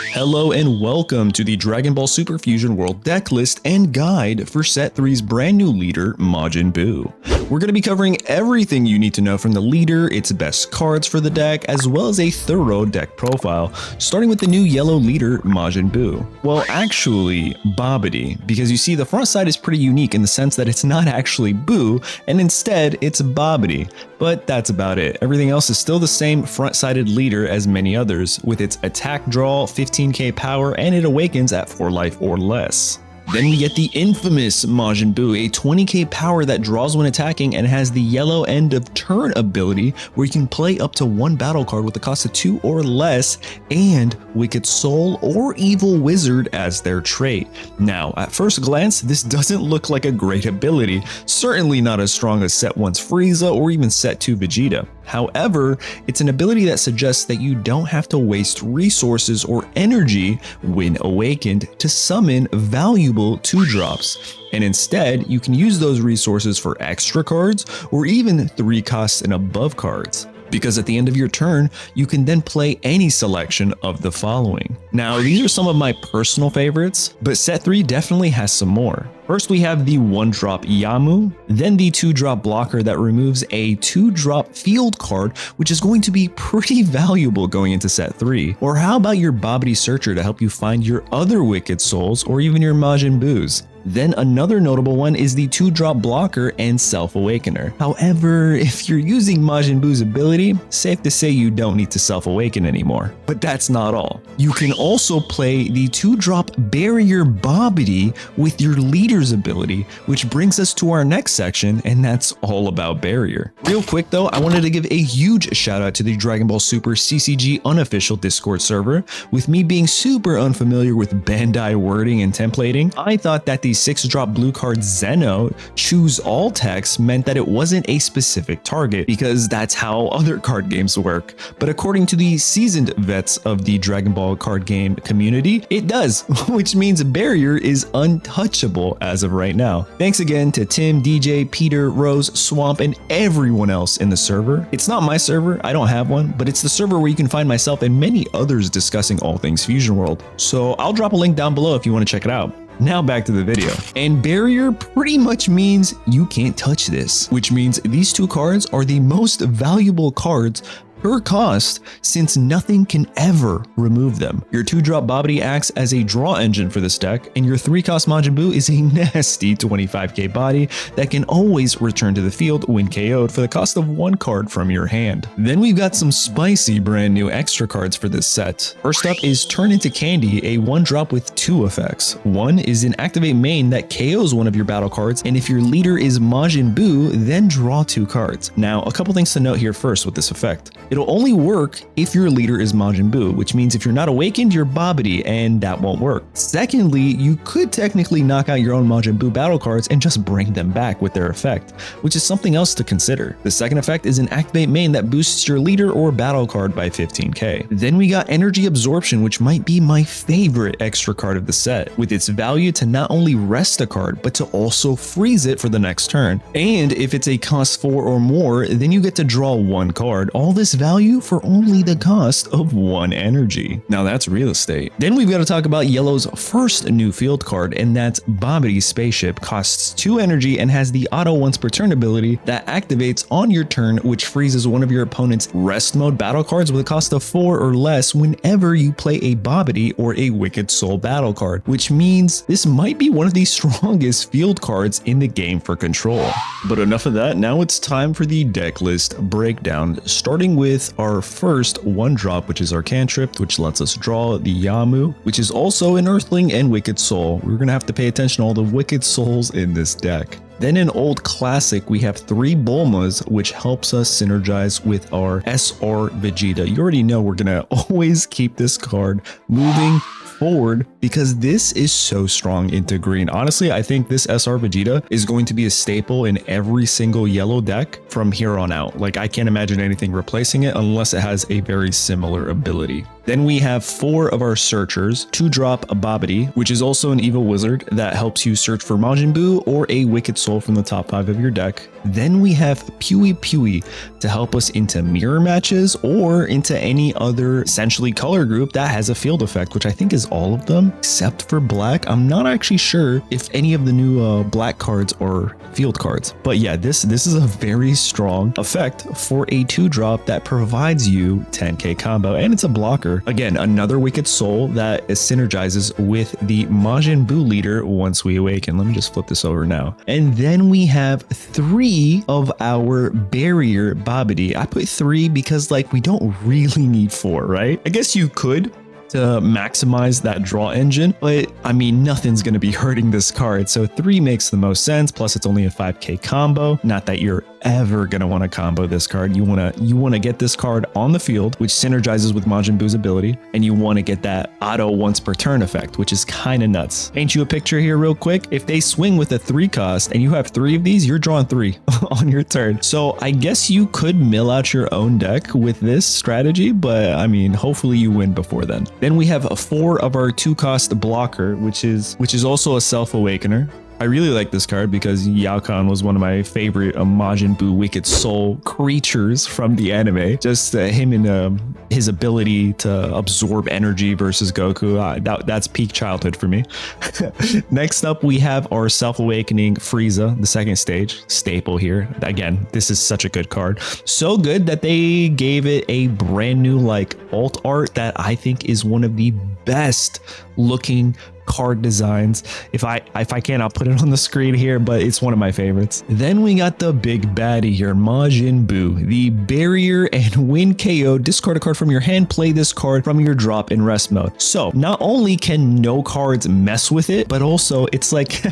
Hello and welcome to the Dragon Ball Super Fusion World deck list and guide for Set 3's brand new leader, Majin Buu. We're going to be covering everything you need to know from the leader, its best cards for the deck, as well as a thorough deck profile, starting with the new Yellow Leader Majin Buu. Well, actually, Babidi, because you see the front side is pretty unique in the sense that it's not actually Buu, and instead it's Babidi. But that's about it. Everything else is still the same front-sided leader as many others, with its attack draw, 15k power, and it awakens at 4 life or less. Then we get the infamous Majin Buu, a 20k power that draws when attacking and has the yellow end of turn ability where you can play up to 1 battle card with a cost of 2 or less and Wicked Soul or Evil Wizard as their trait. Now, at first glance, this doesn't look like a great ability, certainly not as strong as Set 1's Frieza or even Set 2 Vegeta. However, it's an ability that suggests that you don't have to waste resources or energy when awakened to summon valuable 2-drops. And instead, you can use those resources for extra cards or even 3 costs and above cards. Because at the end of your turn, you can then play any selection of the following. Now, these are some of my personal favorites, but Set 3 definitely has some more. First, we have the 1-drop Yamu, then the 2-drop blocker that removes a 2-drop field card, which is going to be pretty valuable going into Set 3. Or how about your Babidi Searcher to help you find your other Wicked Souls or even your Majin Buus? Then another notable one is the 2-drop blocker and Self-Awakener. However, if you're using Majin Buu's ability, safe to say you don't need to Self-Awaken anymore. But that's not all. You can also play the 2-drop Barrier Babidi with your leader's ability, which brings us to our next section, and that's all about Barrier. Real quick though, I wanted to give a huge shout out to the Dragon Ball Super CCG unofficial Discord server. With me being super unfamiliar with Bandai wording and templating, I thought that the 6-drop blue card Zeno choose all text meant that it wasn't a specific target, because that's how other card games work. But according to the seasoned vets of the Dragon Ball card game community, it does, which means Barrier is untouchable as of right now. Thanks again to Tim, DJ, Peter, Rose, Swamp, and everyone else in the server. It's not my server, I don't have one, but it's the server where you can find myself and many others discussing all things Fusion World. So I'll drop a link down below if you want to check it out. Now back to the video. And Barrier pretty much means you can't touch this, which means these 2 cards are the most valuable cards per cost, since nothing can ever remove them. Your 2-drop Babidi acts as a draw engine for this deck, and your 3-cost Majin Buu is a nasty 25k body that can always return to the field when KO'd for the cost of 1 card from your hand. Then we've got some spicy brand new extra cards for this set. First up is Turn Into Candy, a 1-drop with 2 effects. One is an activate main that KOs one of your battle cards, and if your leader is Majin Buu, then draw 2 cards. Now, a couple things to note here first with this effect. It'll only work if your leader is Majin Buu, which means if you're not awakened, you're Babidi, and that won't work. Secondly, you could technically knock out your own Majin Buu battle cards and just bring them back with their effect, which is something else to consider. The second effect is an activate main that boosts your leader or battle card by 15k. Then we got Energy Absorption, which might be my favorite extra card of the set, with its value to not only rest a card, but to also freeze it for the next turn. And if it's a cost 4 or more, then you get to draw 1 card. All this value for only the cost of 1 energy. Now that's real estate. Then we've got to talk about Yellow's first new field card, and that's Babidi's Spaceship. Costs 2 energy and has the auto once per turn ability that activates on your turn, which freezes one of your opponent's rest mode battle cards with a cost of 4 or less whenever you play a Babidi or a Wicked Soul battle card, which means this might be one of the strongest field cards in the game for control. But enough of that, now it's time for the deck list breakdown, starting with our first 1-drop, which is our cantrip, which lets us draw the Yamu, which is also an Earthling and Wicked Soul. We're gonna have to pay attention to all the Wicked Souls in this deck. Then in Old Classic, we have 3 Bulmas, which helps us synergize with our SR Vegeta. You already know we're gonna always keep this card moving forward because this is so strong into green. Honestly, I think this SR Vegeta is going to be a staple in every single yellow deck from here on out. Like, I can't imagine anything replacing it unless it has a very similar ability. Then we have 4 of our searchers, 2-drop Babidi, which is also an evil wizard that helps you search for Majin Buu or a Wicked Soul from the top 5 of your deck. Then we have Pui to help us into mirror matches or into any other essentially color group that has a field effect, which I think is all of them except for black. I'm not actually sure if any of the new black cards are field cards, but yeah, this is a very strong effect for a 2-drop that provides you 10k combo, and it's a blocker. Again, another Wicked Soul that synergizes with the Majin Buu leader once we awaken. Let me just flip this over now. And then we have 3 of our barrier Babidi. I put 3 because like we don't really need 4, right? I guess you could to maximize that draw engine, but I mean, nothing's going to be hurting this card. So 3 makes the most sense. Plus it's only a 5k combo. Not that you're ever going to want to combo this card. You want to get this card on the field, which synergizes with Majin Buu's ability, and you want to get that auto once per turn effect, which is kind of nuts. Ain't you a picture here real quick? If they swing with a 3 cost and you have 3 of these, you're drawing 3 on your turn. So I guess you could mill out your own deck with this strategy, but I mean, hopefully you win before then. Then we have 4 of our 2-cost blocker, which is also a Self-Awakener. I really like this card because Yao Kahn was one of my favorite Majin Buu Wicked Soul creatures from the anime. Just him and his ability to absorb energy versus Goku. That's peak childhood for me. Next up, we have our Self-Awakening Frieza, the 2nd stage. Staple here. Again, this is such a good card. So good that they gave it a brand new like alt art that I think is one of the best looking card designs. If I can, I'll put it on the screen here, but it's one of my favorites. Then we got the big baddie here, Majin Buu, the barrier and win KO. Discard a card from your hand, play this card from your drop in rest mode. So not only can no cards mess with it, but also it's like,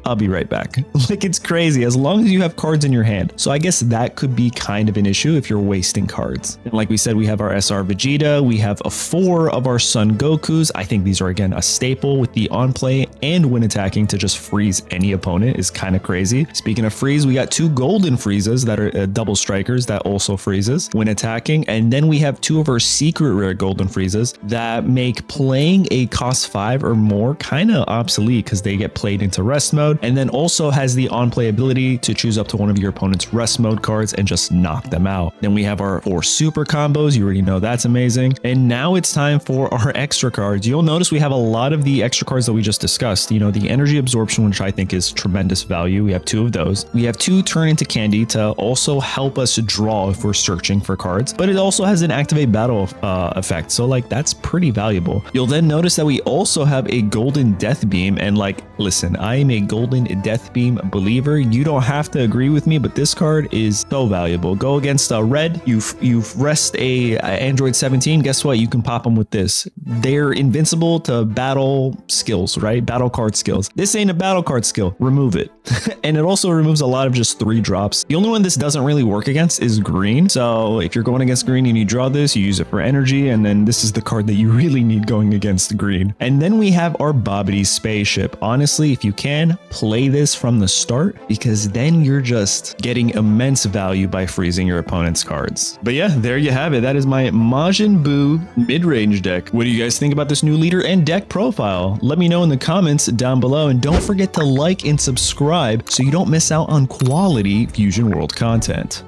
I'll be right back. Like, it's crazy as long as you have cards in your hand. So I guess that could be kind of an issue if you're wasting cards. And like we said, we have our SR Vegeta, we have 4 of our Son Gokus. I think these are again a staple with the on play and when attacking to just freeze any opponent is kind of crazy. Speaking of freeze, we got 2 golden freezes that are double strikers that also freezes when attacking, and then we have 2 of our secret rare golden freezes that make playing a cost 5 or more kind of obsolete because they get played into rest mode, and then also has the on play ability to choose up to one of your opponent's rest mode cards and just knock them out. Then we have our 4 super combos. You already know that's amazing. And now it's time for our extra cards. You'll notice we have a lot of the extra cards that we just discussed. You know, the energy absorption, which I think is tremendous value. We have 2 of those. We have 2 turn into candy to also help us draw if we're searching for cards, but it also has an activate battle effect. So like, that's pretty valuable. You'll then notice that we also have a golden death beam, and like, listen, I am a golden death beam believer. You don't have to agree with me, but this card is so valuable. Go against a red, you've rest a Android 17. Guess what? You can pop them with this. They're invincible to battle skills, right? Battle card skills. This ain't a battle card skill. Remove it. And it also removes a lot of just 3 drops. The only one this doesn't really work against is green. So if you're going against green and you draw this, you use it for energy, and then this is the card that you really need going against green. And then we have our Babidi spaceship. Honestly, if you can, play this from the start, because then you're just getting immense value by freezing your opponent's cards. But yeah, there you have it. That is my Majin Buu mid-range deck. What do you guys think about this new leader and deck profile? Let me know in the comments down below, and don't forget to like and subscribe so you don't miss out on quality Fusion World content.